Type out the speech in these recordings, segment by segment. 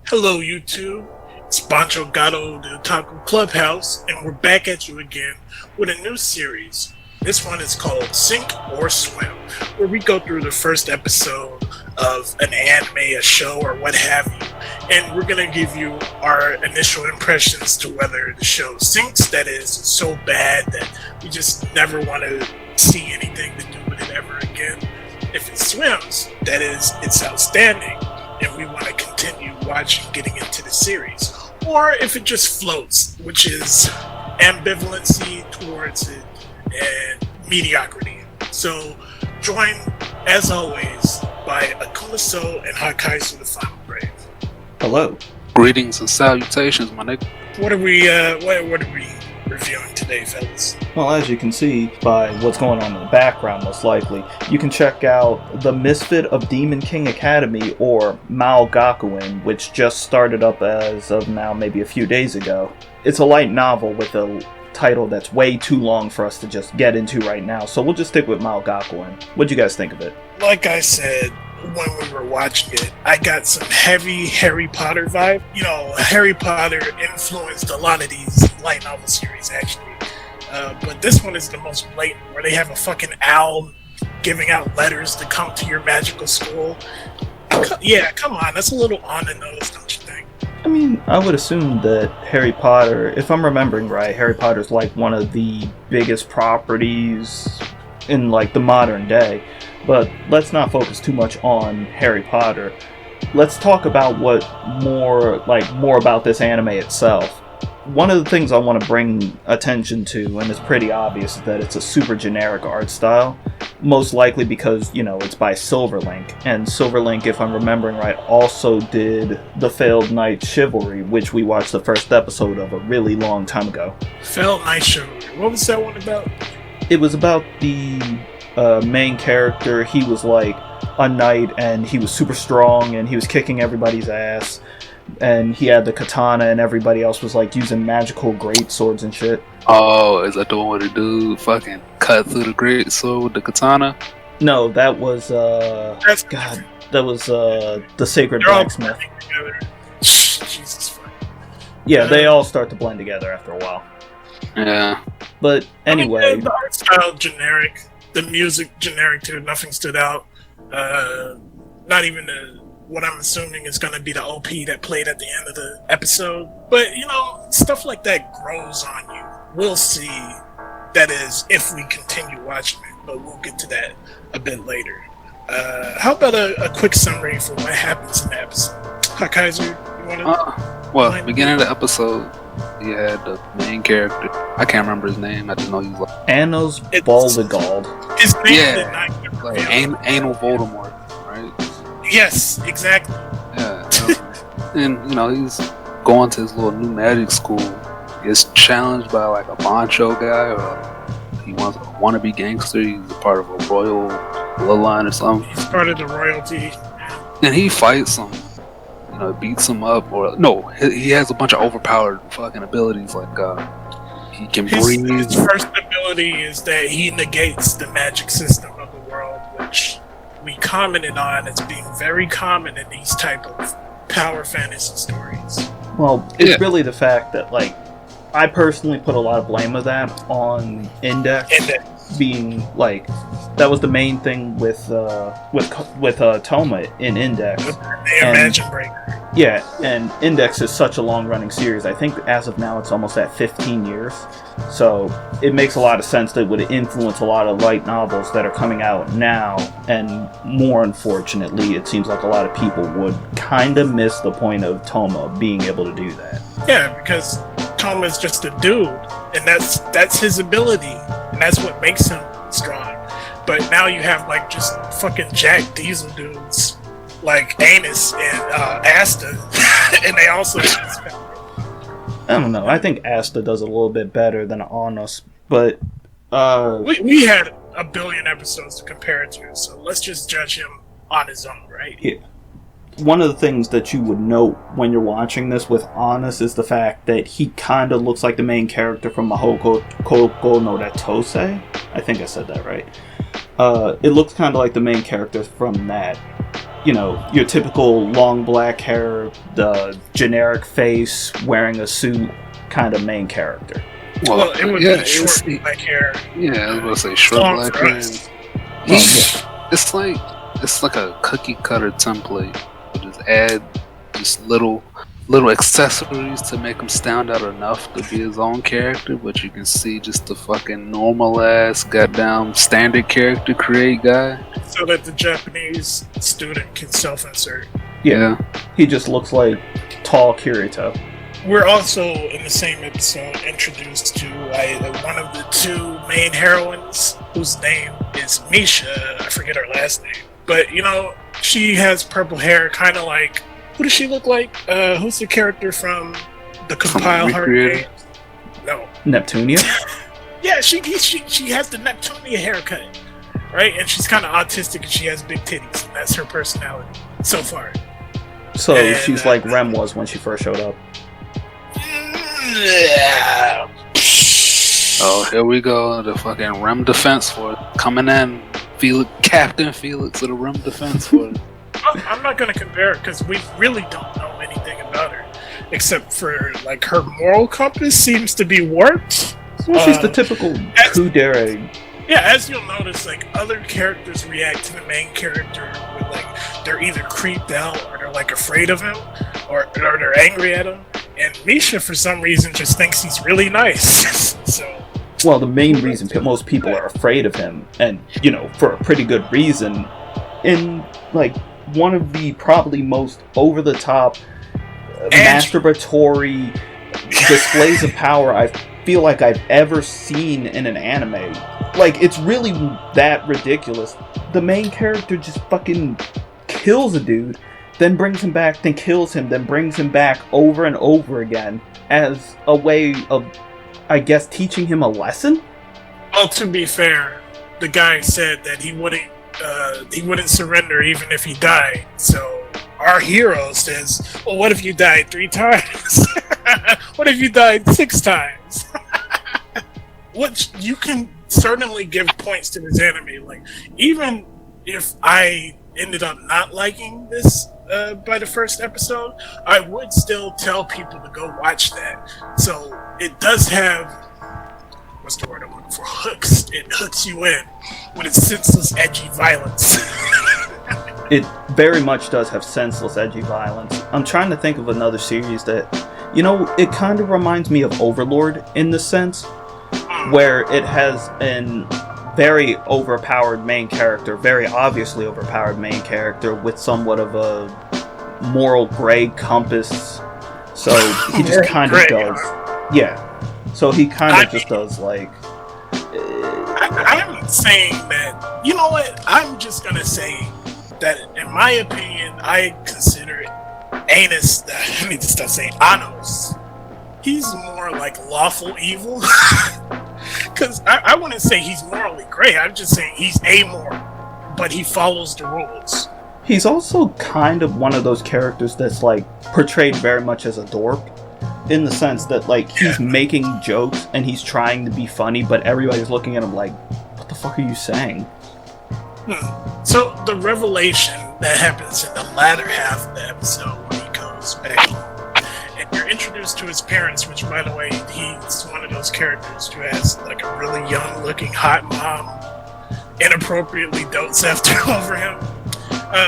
Hello, YouTube. It's Bancho Gato, the Otaku Clubhouse, and we're back at you again with a new series. This one is called Sink or Swim, where we go through the first episode of an anime, a show, or what have you, and we're going to give you our initial impressions to whether the show sinks, that is, so bad that we just never want to see anything to do with it ever again. If it swims, that is, it's outstanding, and we want to continue watching, getting into the series. Or if it just floats, which is ambivalency towards it and mediocrity. So, joined, as always, by Akumaso and Hakaisu the Final Brave. Hello. Greetings and salutations, my nigga. What are we reviewing today, fellas? Well, as you can see by what's going on in the background, most likely, you can check out the Misfit of Demon King Academy, or Maou Gakuin, which just started up as of now, maybe a few days ago. It's a light novel with a title that's way too long for us to just get into right now, so we'll just stick with Maou Gakuin. What'd you guys think of it? Like I said, when we were watching it, I got some heavy Harry Potter vibe. You know, Harry Potter influenced a lot of these light novel series, actually. But this one is the most blatant, where they have a fucking owl giving out letters to come to your magical school. Yeah, come on, that's a little on the nose, don't you think? I mean, I would assume that Harry Potter, if I'm remembering right, Harry Potter's like one of the biggest properties in like the modern day. But let's not focus too much on Harry Potter. Let's talk about more about this anime itself. One of the things I want to bring attention to, and it's pretty obvious, is that it's a super generic art style. Most likely because, it's by Silverlink. And Silverlink, if I'm remembering right, also did The Failed Knight Chivalry, which we watched the first episode of a really long time ago. Failed Knight Chivalry. What was that one about? It was about the main character. He was like a knight, and he was super strong, and he was kicking everybody's ass. And he had the katana, and everybody else was like using magical great swords and shit. Oh, is that the one where the dude fucking cut through the great sword with the katana? No, that was the Sacred Blacksmith. Jesus fuck. Yeah, they all start to blend together after a while. Yeah. But anyway, I mean, the art style generic, the music generic too. Nothing stood out. Not even what I'm assuming is going to be the OP that played at the end of the episode. But, stuff like that grows on you. We'll see. That is, if we continue watching it. But we'll get to that a bit later. How about a quick summary for what happens in the episode? Hakaiser, you want to... beginning of the episode, you had the main character. I can't remember his name. I just know he was like... Anos Baldegald. His name did not get like Anal Voldemort, right? Yes, exactly. Yeah, and he's going to his little new magic school. He gets challenged by like a Bancho guy, or he wants a wannabe gangster. He's a part of a royal bloodline or something. He's part of the royalty. And he fights him, beats him up, or no, he has a bunch of overpowered fucking abilities. Like he can breathe. His first ability is that he negates the magic system of the world, which we commented on as being very common in these type of power fantasy stories. Well, it's really the fact that, I personally put a lot of blame of that on Index. Being, that was the main thing with Toma in Index. The Imagine Breaker. Yeah, and Index is such a long-running series. I think as of now it's almost at 15 years. So it makes a lot of sense that it would influence a lot of light novels that are coming out now. And more unfortunately, it seems like a lot of people would kind of miss the point of Toma being able to do that. Yeah, because Toma is just a dude, and that's his ability, and that's what makes him strong. But now you have just fucking Jack Diesel dudes like Anus and Asta, and they also I don't know. I think Asta does a little bit better than Anos, but we had a billion episodes to compare it to, so let's just judge him on his own, right? Yeah. One of the things that you would note when you're watching this with Anos is the fact that he kind of looks like the main character from Mahoko no Datose. I think I said that right. It looks kind of like the main character from that. your typical long black hair, the generic face, wearing a suit kind of main character. Well, it would be short black hair. Yeah, I was going to say short black hair. It's like a cookie cutter template. You just add just little accessories to make him stand out enough to be his own character, but you can see just the fucking normal ass goddamn standard character create guy. So that the Japanese student can self-insert. Yeah. He just looks like tall Kirito. We're also, in the same episode, introduced to one of the two main heroines, whose name is Misha. I forget her last name. But, she has purple hair, kind of like... Who does she look like? Who's the character from the Compile Heart games? No. Neptunia? Yeah, she has the Neptunia haircut, right? And she's kind of autistic and she has big titties. And that's her personality so far. So she's like Rem was when she first showed up. Oh, here we go. The fucking Rem defense for it. Coming in. Captain Felix of the Rem defense for it. I'm not going to compare it because we really don't know anything about her. Except for, like, her moral compass seems to be warped. Well, she's the typical kudere. Yeah, as you'll notice, like, other characters react to the main character with, like, they're either creeped out or they're, like, afraid of him or they're angry at him. And Misha, for some reason, just thinks he's really nice. So, well, the main reason most people are afraid of him, and, for a pretty good reason, in, like, one of the probably most over-the-top, masturbatory displays of power I feel like I've ever seen in an anime. Like, it's really that ridiculous. The main character just fucking kills a dude, then brings him back, then kills him, then brings him back over and over again as a way of, I guess, teaching him a lesson? Well, to be fair, the guy said that he wouldn't surrender even if he died. So our hero says, well, what if you died 3 times? What if you died 6 times? Which you can certainly give points to this anime. Like, even if I ended up not liking this by the first episode, I would still tell people to go watch that. So it does have, what's the word I'm looking for? Hooks. It hooks you in with its senseless, edgy violence. It very much does have senseless, edgy violence. I'm trying to think of another series that, it kind of reminds me of Overlord in the sense where it has an very overpowered main character, very obviously overpowered main character with somewhat of a moral gray compass. So he just kind of does. Yeah. So he kind of just does, like... I'm saying that... You know what? I'm just going to say that, in my opinion, I consider Anus... I need to stop saying Anos. He's more like lawful evil. Because I wouldn't say he's morally gray. I'm just saying he's amoral. But he follows the rules. He's also kind of one of those characters that's, like, portrayed very much as a dork. In the sense that, like, he's making jokes and he's trying to be funny, but everybody's looking at him like, what the fuck are you saying? So, the revelation that happens in the latter half of the episode when he goes back home, and you're introduced to his parents, which, by the way, he's one of those characters who has, like, a really young-looking hot mom inappropriately dotes after over him.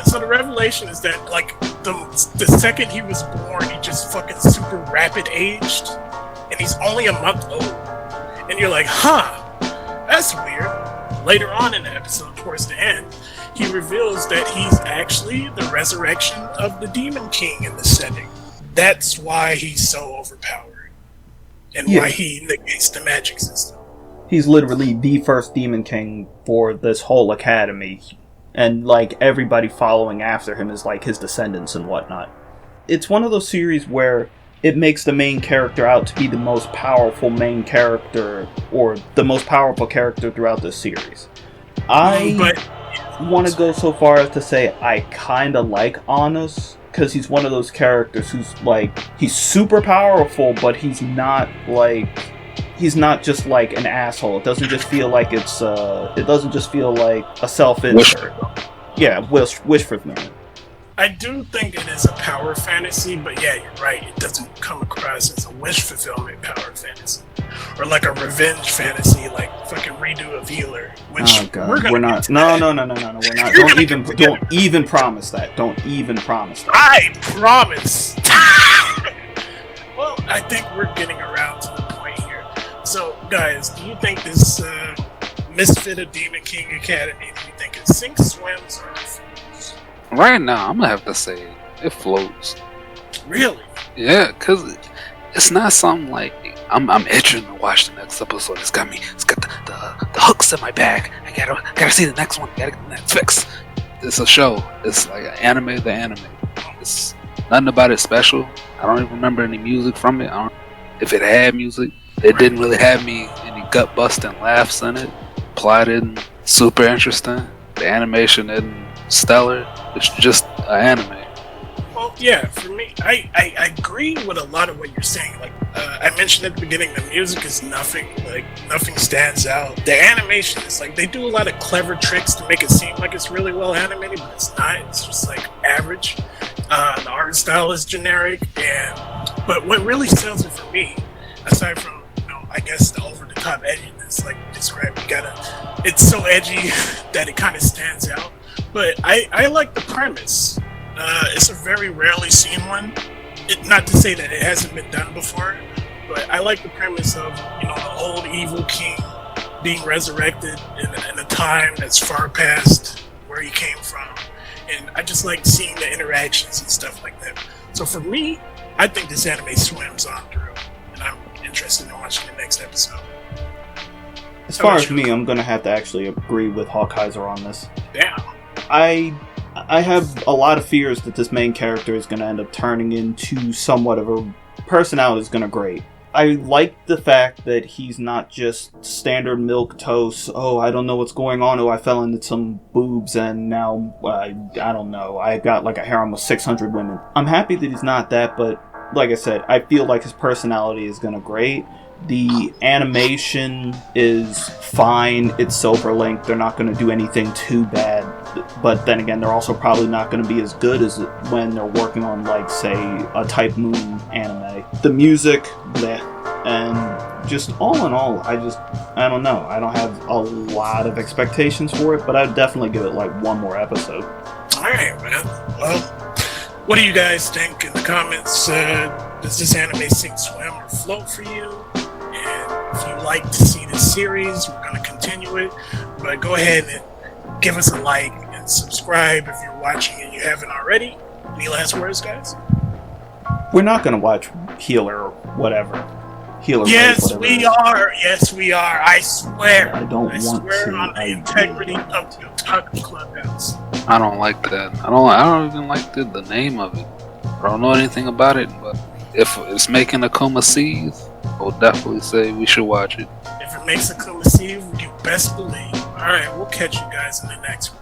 So the revelation is that, like, the second he was born, he just fucking super rapid aged, and he's only a month old. And you're like, that's weird. Later on in the episode, towards the end, he reveals that he's actually the resurrection of the Demon King in the setting. That's why he's so overpowered, and why he negates the magic system. He's literally the first Demon King for this whole academy. And, like, everybody following after him is, like, his descendants and whatnot. It's one of those series where it makes the main character out to be the most powerful main character, or the most powerful character throughout this series. I want to go so far as to say I kind of like Anos, because he's one of those characters who's, like, he's super powerful, but he's not, like... He's not just like an asshole. It doesn't just feel like it doesn't just feel like a selfish... wish fulfillment. I do think it is a power fantasy, but yeah, you're right. It doesn't come across as a wish fulfillment power fantasy, or like a revenge fantasy, like fucking redo of Healer. Which Oh god, we're not. No, no, no, no, no, no. We're not. Don't even promise that. Don't even promise that. I promise. Well, I think we're getting around to the point here. So, guys, do you think this Misfit of Demon King Academy? Do you think it sinks, swims, or floats? Right now, I'm gonna have to say it floats. Really? Yeah, cause it's not something like I'm itching to watch the next episode. It's got the hooks in my back. I gotta see the next one. Gotta get the next fix. It's a show. It's like an anime. The anime. It's nothing about it special. I don't even remember any music from it. I don't, if it had music, it didn't really have me any gut busting laughs in it. Plot isn't super interesting. The animation isn't stellar. It's just an anime. Well, yeah, for me, I agree with a lot of what you're saying. Like, I mentioned at the beginning, the music is nothing. Like, nothing stands out. The animation is like, they do a lot of clever tricks to make it seem like it's really well animated, but it's not. It's just like average. The art style is generic, but what really sells it for me, aside from, I guess the over-the-top edginess, like you described, it's so edgy that it kind of stands out. But I like the premise. It's a very rarely seen one. Not to say that it hasn't been done before, but I like the premise of the old evil king being resurrected in a time that's far past where he came from, and I just like seeing the interactions and stuff like that. So for me, I think this anime swims on through, and I'm interested in watching the next episode. As far as me, I'm gonna have to actually agree with Hawkeyser on this. Damn. I have a lot of fears that this main character is going to end up turning into somewhat of a personality is going to grate. I like the fact that he's not just standard milquetoast. Oh, I don't know what's going on. Oh, I fell into some boobs and now I don't know. I got like a harem of 600 women. I'm happy that he's not that, but like I said, I feel like his personality is going to grate. The animation is fine. It's Silver Link. They're not going to do anything too bad. But then again, they're also probably not going to be as good as when they're working on, like, say, a Type Moon anime. The music, and just all in all, I don't know. I don't have a lot of expectations for it, but I'd definitely give it, like, one more episode. Alright, man. Well, what do you guys think in the comments? Does this anime sink, swim, or float for you? And if you'd like to see this series, we're going to continue it. But go ahead and give us a like and subscribe if you're watching and you haven't already. Any last words, guys? We're not going to watch Healer or whatever. Yes, we are. Yes, we are. I swear. I swear on the integrity of the Otaku Clubhouse. I don't like that. I don't even like the name of it. I don't know anything about it, but if it's making Akuma seethe, I will definitely say we should watch it. If it makes Akuma seethe, you best believe. Alright, we'll catch you guys in the next one.